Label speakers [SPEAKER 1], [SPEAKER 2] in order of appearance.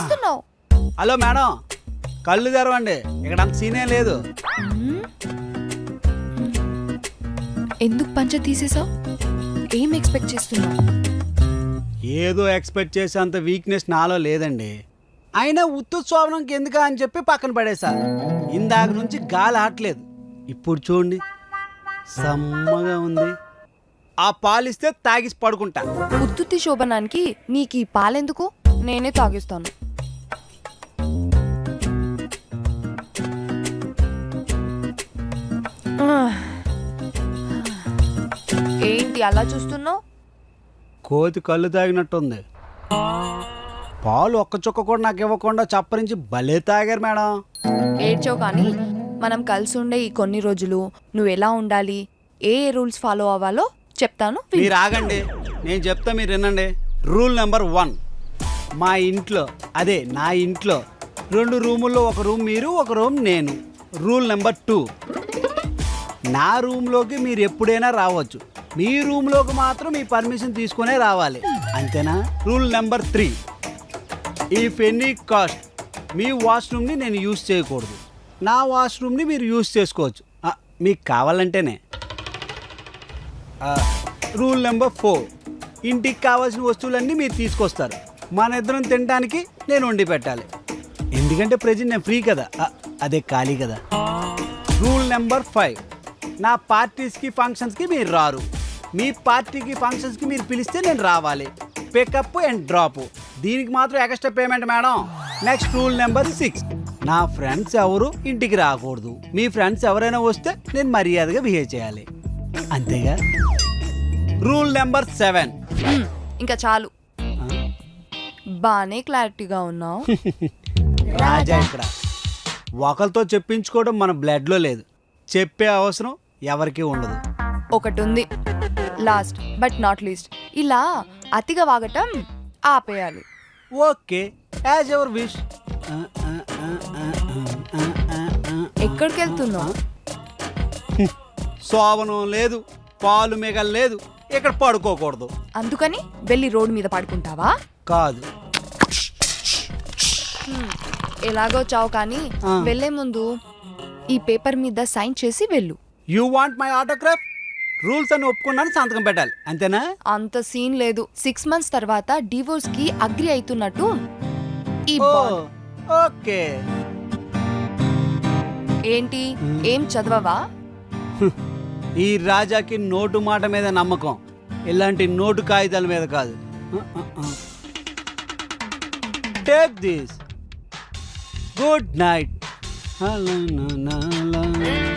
[SPEAKER 1] చేస్తున్నావు?
[SPEAKER 2] Hello madam, కళ్ళు తెరవండి, ఇక్కడ అంత సీనే లేదు.
[SPEAKER 1] ఎందుకు పంచ తీసేసావు? ఏం ఎక్స్పెక్ట్ చేస్తున్నావు?
[SPEAKER 2] ఏదో ఎక్స్పెక్ట్ చేసేంత వీక్నెస్ నాలో లేదండి. అయినా ఉత్తు శోభనంకి ఎందుకా అని చెప్పి పక్కన పడేసా. ఇందాక నుంచి గాలి ఆటలేదు. ఇప్పుడు చూడండి, సమ్మగా ఉంది. ఆ పాలిస్తే తాగిసి పడుకుంటా.
[SPEAKER 1] ఉత్తుత్తి శోభనానికి నీకు ఈ పాలెందుకు? నేనే తాగిస్తాను. ఏంటి అలా చూస్తున్నావు?
[SPEAKER 2] కోతి కళ్ళు తాగినట్టుంది. పాలు ఒక్క చుక్క కూడా నాకు ఇవ్వకుండా చప్పరించి భలే తాగారు మేడం.
[SPEAKER 1] ఏడ్చావు కానీ మనం కలిసి ఉండే ఈ కొన్ని రోజులు నువ్వు ఎలా ఉండాలి, ఏ రూల్స్ ఫాలో అవ్వాలో చెప్తాను.
[SPEAKER 2] మీరు ఆగండి, నేను చెప్తా, మీరు వినండి. రూల్ నెంబర్ 1, మా ఇంట్లో, అదే నా ఇంట్లో 2 రూముల్లో ఒక రూమ్ మీరు, ఒక రూమ్ నేను. రూల్ నెంబర్ 2, నా రూమ్లోకి మీరు ఎప్పుడైనా రావచ్చు, మీ రూమ్లోకి మాత్రం మీ పర్మిషన్ తీసుకునే రావాలి, అంతేనా? Rule number 3, if any cost మీ వాష్రూమ్ని నేను యూజ్ చేయకూడదు, నా వాష్రూమ్ని మీరు యూజ్ చేసుకోవచ్చు, మీకు కావాలంటేనే. రూల్ నెంబర్ 4, ఇంటికి కావాల్సిన వస్తువులన్నీ మీరు తీసుకొస్తారు, మన ఇద్దరం తినడానికి నేను వండి పెట్టాలి, ఎందుకంటే ప్రజెంట్ నేను ఫ్రీ కదా, అదే ఖాళీ కదా. రూల్ నెంబర్ 5, నా పార్టీస్కి ఫంక్షన్స్కి మీరు రారు, మీ పార్టీకి ఫంక్షన్స్కి మీరు పిలిస్తే నేను రావాలి, పికప్ అండ్ డ్రాప్, దీనికి మాత్రం extra payment madam. Next rule number 6, నా ఫ్రెండ్స్ ఎవరు ఇంటికి రాకూడదు, మీ ఫ్రెండ్స్ ఎవరైనా వస్తే నేను మర్యాదగా బిహేవ్ చేయాలి, అంతేగా. రూల్ నెంబర్ 7,
[SPEAKER 1] ఇంకా చాలు, బానే క్లారిటీగా ఉన్నావు.
[SPEAKER 2] రాజా ఇక్కడ ఒకరితో చెప్పించుకోవడం మన బ్లడ్లో లేదు, చెప్పే అవసరం ఎవరికీ ఉండదు.
[SPEAKER 1] ఒకటి ఉంది, లాస్ట్ బట్ నాట్ లీస్ట్, ఇలా అతిగా వాగటం ఆపేయాలి.
[SPEAKER 2] Okay, as ever wish.
[SPEAKER 1] ఎక్కడికి వెళ్తున్నావు?
[SPEAKER 2] శోభనం లేదు, పాలు మిగలేదు, ఇక్కడ పడుకోకూడదు.
[SPEAKER 1] అందుకని వెళ్ళి రోడ్డు మీద పడుకుంటావా?
[SPEAKER 2] కాదు,
[SPEAKER 1] ఎలాగో చావు కానీ వెళ్లే ముందు ఈ పేపర్ మీద సైన్ చేసి వెళ్ళు.
[SPEAKER 2] You want my autograph? Rules అని ఒప్పుకున్నాను, సంతకం పెట్టాలి, అంతేనా?
[SPEAKER 1] అంత సీన్ లేదు. 6 months తర్వాత డివోర్స్ కి అగ్రి అవుతున్నట్టు ఈ బాండ్.
[SPEAKER 2] ఓకే.
[SPEAKER 1] ఏంటి, ఏం చదవవా?
[SPEAKER 2] ఈ రాజాకి నోటు మాట మీద నమ్మకం, ఇలాంటి నోటు కాగితాల మీద కాదు. Take this. Good night.